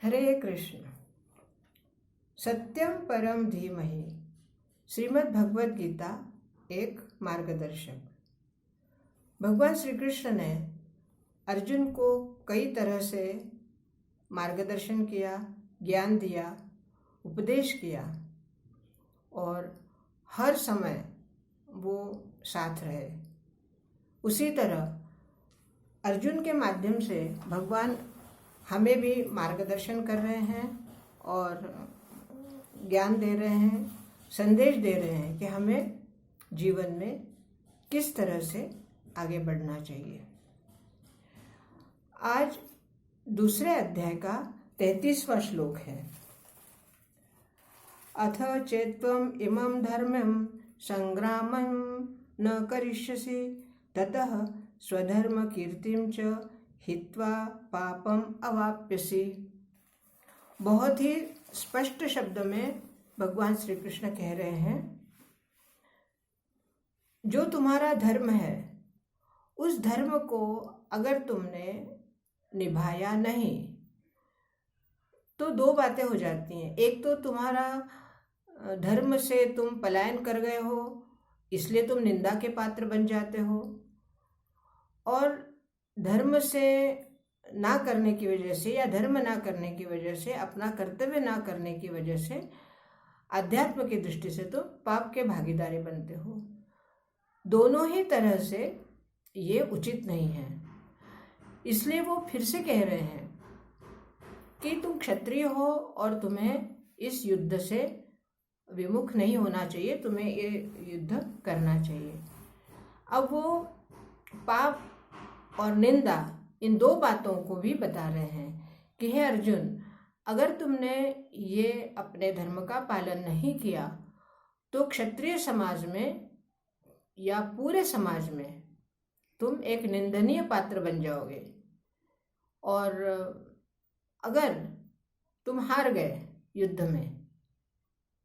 हरे कृष्ण। सत्यम परम धीमहि। श्रीमद् भगवद गीता एक मार्गदर्शक। भगवान श्री कृष्ण ने अर्जुन को कई तरह से मार्गदर्शन किया, ज्ञान दिया, उपदेश किया और हर समय वो साथ रहे। उसी तरह अर्जुन के माध्यम से भगवान हमें भी मार्गदर्शन कर रहे हैं और ज्ञान दे रहे हैं, संदेश दे रहे हैं कि हमें जीवन में किस तरह से आगे बढ़ना चाहिए। आज दूसरे अध्याय का 33वां श्लोक है। अथ चेत्त्वम् इमं धर्मं संग्रामं न करिष्यसि ततः स्वधर्म कीर्तिं च हित्वा पापम अवाप्यसि। बहुत ही स्पष्ट शब्द में भगवान श्री कृष्ण कह रहे हैं, जो तुम्हारा धर्म है उस धर्म को अगर तुमने निभाया नहीं तो दो बातें हो जाती हैं। एक तो तुम्हारा धर्म से तुम पलायन कर गए हो, इसलिए तुम निंदा के पात्र बन जाते हो, और धर्म से ना करने की वजह से या धर्म ना करने की वजह से, अपना कर्तव्य ना करने की वजह से अध्यात्म की दृष्टि से तो पाप के भागीदारी बनते हो। दोनों ही तरह से ये उचित नहीं है। इसलिए वो फिर से कह रहे हैं कि तुम क्षत्रिय हो और तुम्हें इस युद्ध से विमुख नहीं होना चाहिए, तुम्हें ये युद्ध करना चाहिए। अब वो पाप और निंदा, इन दो बातों को भी बता रहे हैं कि हे अर्जुन, अगर तुमने ये अपने धर्म का पालन नहीं किया तो क्षत्रिय समाज में या पूरे समाज में तुम एक निंदनीय पात्र बन जाओगे। और अगर तुम हार गए युद्ध में,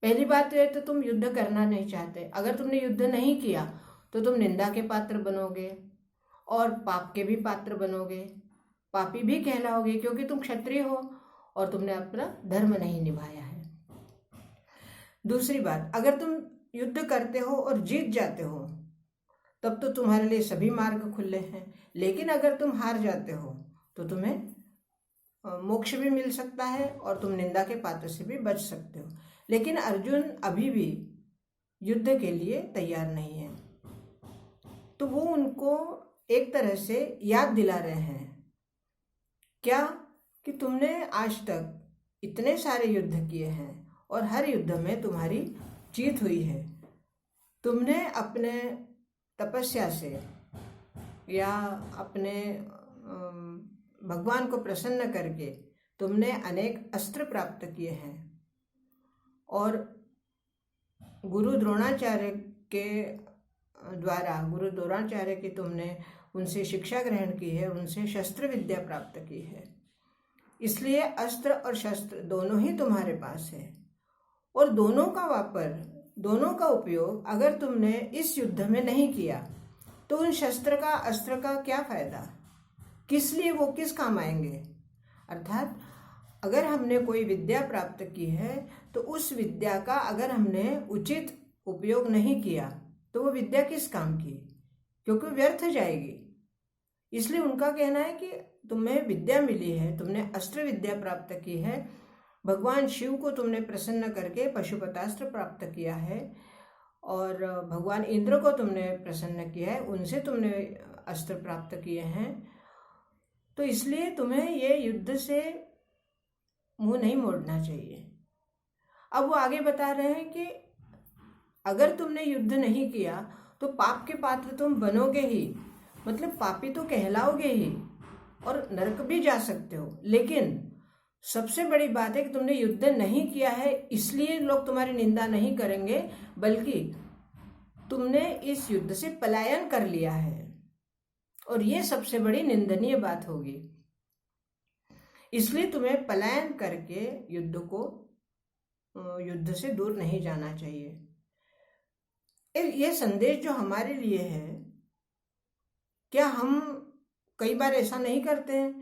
पहली बात है तो तुम युद्ध करना नहीं चाहते। अगर तुमने युद्ध नहीं किया तो तुम निंदा के पात्र बनोगे और पाप के भी पात्र बनोगे, पापी भी कहलाओगे, क्योंकि तुम क्षत्रिय हो और तुमने अपना धर्म नहीं निभाया है। दूसरी बात, अगर तुम युद्ध करते हो और जीत जाते हो तब तो तुम्हारे लिए सभी मार्ग खुले हैं, लेकिन अगर तुम हार जाते हो तो तुम्हें मोक्ष भी मिल सकता है और तुम निंदा के पात्र से भी बच सकते हो। लेकिन अर्जुन अभी भी युद्ध के लिए तैयार नहीं है, तो वो उनको एक तरह से याद दिला रहे हैं क्या कि तुमने आज तक इतने सारे युद्ध किए हैं और हर युद्ध में तुम्हारी जीत हुई है। तुमने अपने तपस्या से या अपने भगवान को प्रसन्न करके तुमने अनेक अस्त्र प्राप्त किए हैं और गुरु द्रोणाचार्य की तुमने उनसे शिक्षा ग्रहण की है, उनसे शस्त्र विद्या प्राप्त की है। इसलिए अस्त्र और शस्त्र दोनों ही तुम्हारे पास है और दोनों का उपयोग अगर तुमने इस युद्ध में नहीं किया तो उन शस्त्र का, अस्त्र का क्या फायदा, किस लिए वो किस काम आएंगे। अर्थात अगर हमने कोई विद्या प्राप्त की है तो उस विद्या का अगर हमने उचित उपयोग नहीं किया तो वो विद्या किस काम की, क्योंकि व्यर्थ जाएगी। इसलिए उनका कहना है कि तुम्हें विद्या मिली है, तुमने अस्त्र विद्या प्राप्त की है, भगवान शिव को तुमने प्रसन्न करके पशुपतास्त्र प्राप्त किया है और भगवान इंद्र को तुमने प्रसन्न किया है, उनसे तुमने अस्त्र प्राप्त किए हैं, तो इसलिए तुम्हें ये युद्ध से मुंह नहीं मोड़ना चाहिए। अब वो आगे बता रहे हैं कि अगर तुमने युद्ध नहीं किया तो पाप के पात्र तुम बनोगे ही, मतलब पापी तो कहलाओगे ही और नरक भी जा सकते हो। लेकिन सबसे बड़ी बात है कि तुमने युद्ध नहीं किया है, इसलिए लोग तुम्हारी निंदा नहीं करेंगे, बल्कि तुमने इस युद्ध से पलायन कर लिया है और ये सबसे बड़ी निंदनीय बात होगी। इसलिए तुम्हें पलायन करके युद्ध से दूर नहीं जाना चाहिए। ये संदेश जो हमारे लिए है, क्या हम कई बार ऐसा नहीं करते हैं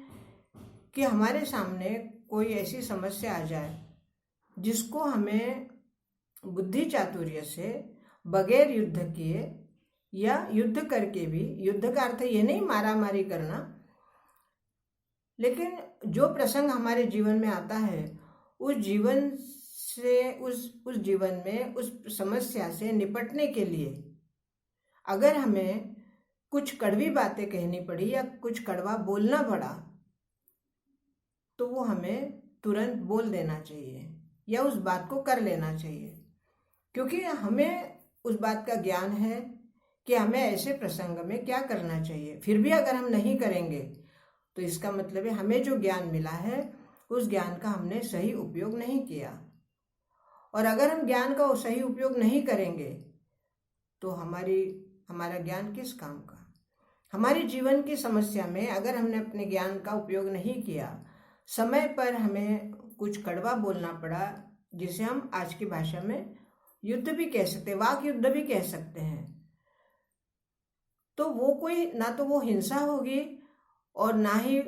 कि हमारे सामने कोई ऐसी समस्या आ जाए जिसको हमें बुद्धि चातुर्य से बगैर युद्ध किए या युद्ध करके भी, युद्ध का अर्थ ये नहीं मारा मारी करना, लेकिन जो प्रसंग हमारे जीवन में आता है उस जीवन से उस जीवन में उस समस्या से निपटने के लिए अगर हमें कुछ कड़वी बातें कहनी पड़ी या कुछ कड़वा बोलना पड़ा तो वो हमें तुरंत बोल देना चाहिए या उस बात को कर लेना चाहिए, क्योंकि हमें उस बात का ज्ञान है कि हमें ऐसे प्रसंग में क्या करना चाहिए। फिर भी अगर हम नहीं करेंगे तो इसका मतलब है हमें जो ज्ञान मिला है उस ज्ञान का हमने सही उपयोग नहीं किया, और अगर हम ज्ञान का सही उपयोग नहीं करेंगे तो हमारा ज्ञान किस काम का। हमारे जीवन की समस्या में अगर हमने अपने ज्ञान का उपयोग नहीं किया, समय पर हमें कुछ कड़वा बोलना पड़ा, जिसे हम आज की भाषा में युद्ध भी कह सकते हैं, वाक युद्ध भी कह सकते हैं, तो वो कोई ना तो वो हिंसा होगी और ना ही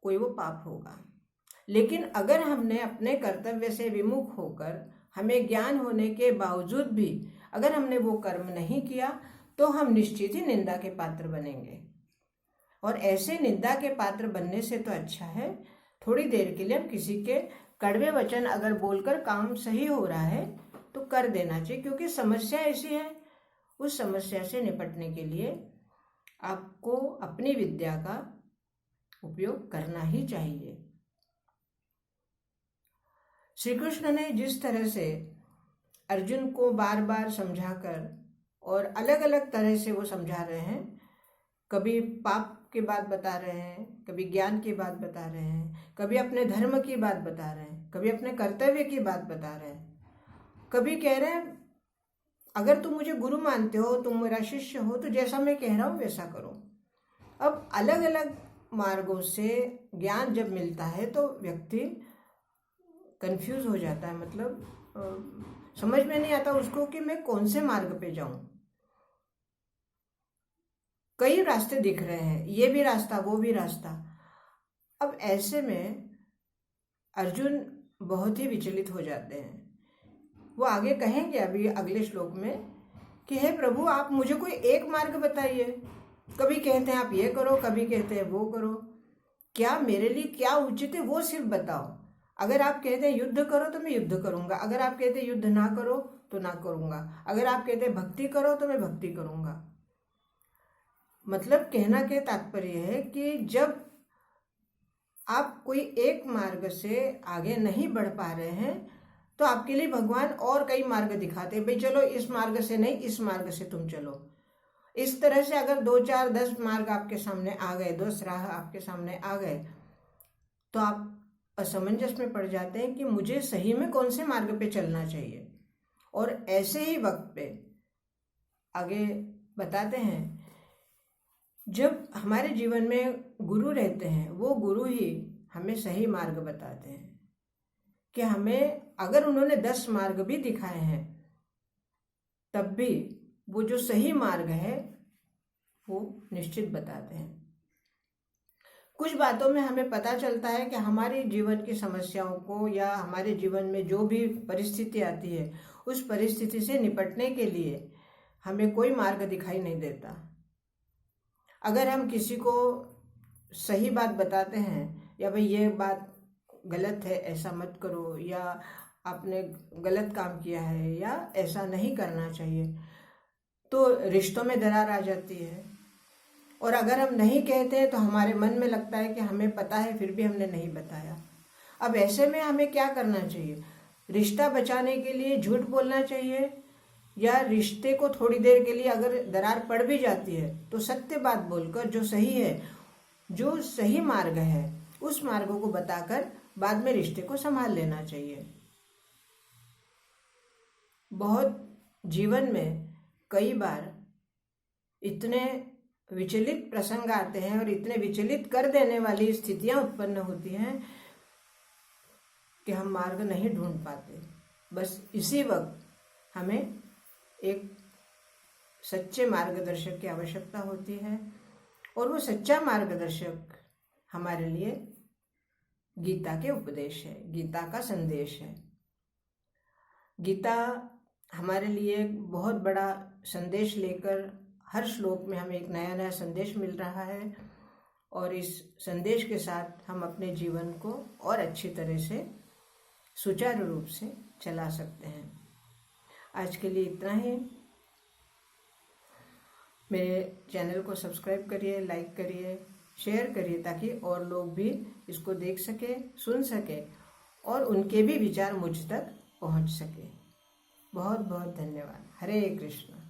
कोई वो पाप होगा। लेकिन अगर हमने अपने कर्तव्य से विमुख होकर, हमें ज्ञान होने के बावजूद भी अगर हमने वो कर्म नहीं किया तो हम निश्चित ही निंदा के पात्र बनेंगे। और ऐसे निंदा के पात्र बनने से तो अच्छा है थोड़ी देर के लिए हम किसी के कड़वे वचन अगर बोलकर काम सही हो रहा है तो कर देना चाहिए, क्योंकि समस्या ऐसी है, उस समस्या से निपटने के लिए आपको अपनी विद्या का उपयोग करना ही चाहिए। श्री कृष्ण ने जिस तरह से अर्जुन को बार बार समझाकर, और अलग अलग तरह से वो समझा रहे हैं, कभी पाप की बात बता रहे हैं, कभी ज्ञान की बात बता रहे हैं, कभी अपने धर्म की बात बता रहे हैं, कभी अपने कर्तव्य की बात बता रहे हैं, कभी कह रहे हैं अगर तुम मुझे गुरु मानते हो, तुम मेरा शिष्य हो, तो जैसा मैं कह रहा हूँ वैसा करो। अब अलग अलग मार्गों से ज्ञान जब मिलता है तो व्यक्ति कंफ्यूज हो जाता है, मतलब समझ में नहीं आता उसको कि मैं कौन से मार्ग पे जाऊं। कई रास्ते दिख रहे हैं, ये भी रास्ता वो भी रास्ता। अब ऐसे में अर्जुन बहुत ही विचलित हो जाते हैं। वो आगे कहेंगे अभी अगले श्लोक में कि हे प्रभु आप मुझे कोई एक मार्ग बताइए। कभी कहते हैं आप ये करो, कभी कहते हैं वो करो, क्या मेरे लिए क्या उचित है वो सिर्फ बताओ। अगर आप कहते हैं युद्ध करो तो मैं युद्ध करूंगा, अगर आप कहते हैं युद्ध ना करो तो ना करूंगा, अगर आप कहते हैं भक्ति करो तो मैं भक्ति करूंगा। मतलब कहना के तात्पर्य है कि जब आप कोई एक मार्ग से आगे नहीं बढ़ पा रहे हैं तो आपके लिए भगवान और कई मार्ग दिखाते हैं, भाई चलो इस मार्ग से नहीं, इस मार्ग से तुम चलो। इस तरह से अगर 2 4 10 मार्ग आपके सामने आ गए, 10 राह आपके सामने आ गए, तो आप असमंजस में पड़ जाते हैं कि मुझे सही में कौन से मार्ग पे चलना चाहिए। और ऐसे ही वक्त पे आगे बताते हैं, जब हमारे जीवन में गुरु रहते हैं, वो गुरु ही हमें सही मार्ग बताते हैं, कि हमें अगर उन्होंने 10 मार्ग भी दिखाए हैं तब भी वो जो सही मार्ग है वो निश्चित बताते हैं। कुछ बातों में हमें पता चलता है कि हमारे जीवन की समस्याओं को या हमारे जीवन में जो भी परिस्थिति आती है उस परिस्थिति से निपटने के लिए हमें कोई मार्ग दिखाई नहीं देता। अगर हम किसी को सही बात बताते हैं, या भाई ये बात गलत है ऐसा मत करो, या आपने गलत काम किया है या ऐसा नहीं करना चाहिए, तो रिश्तों में दरार आ जाती है। और अगर हम नहीं कहते हैं तो हमारे मन में लगता है कि हमें पता है फिर भी हमने नहीं बताया। अब ऐसे में हमें क्या करना चाहिए? रिश्ता बचाने के लिए झूठ बोलना चाहिए, या रिश्ते को थोड़ी देर के लिए अगर दरार पड़ भी जाती है तो सत्य बात बोलकर जो सही है, जो सही मार्ग है, उस मार्गों को बताकर बाद में रिश्ते को संभाल लेना चाहिए। बहुत जीवन में कई बार इतने विचलित प्रसंग आते हैं और इतने विचलित कर देने वाली स्थितियां उत्पन्न होती हैं कि हम मार्ग नहीं ढूंढ पाते। बस इसी वक्त हमें एक सच्चे मार्गदर्शक की आवश्यकता होती है, और वो सच्चा मार्गदर्शक हमारे लिए गीता के उपदेश है, गीता का संदेश है। गीता हमारे लिए बहुत बड़ा संदेश लेकर, हर श्लोक में हमें एक नया नया संदेश मिल रहा है और इस संदेश के साथ हम अपने जीवन को और अच्छी तरह से सुचारू रूप से चला सकते हैं। आज के लिए इतना ही। मेरे चैनल को सब्सक्राइब करिए, लाइक करिए, शेयर करिए ताकि और लोग भी इसको देख सके, सुन सके और उनके भी विचार मुझ तक पहुंच सके। बहुत बहुत धन्यवाद। हरे कृष्ण।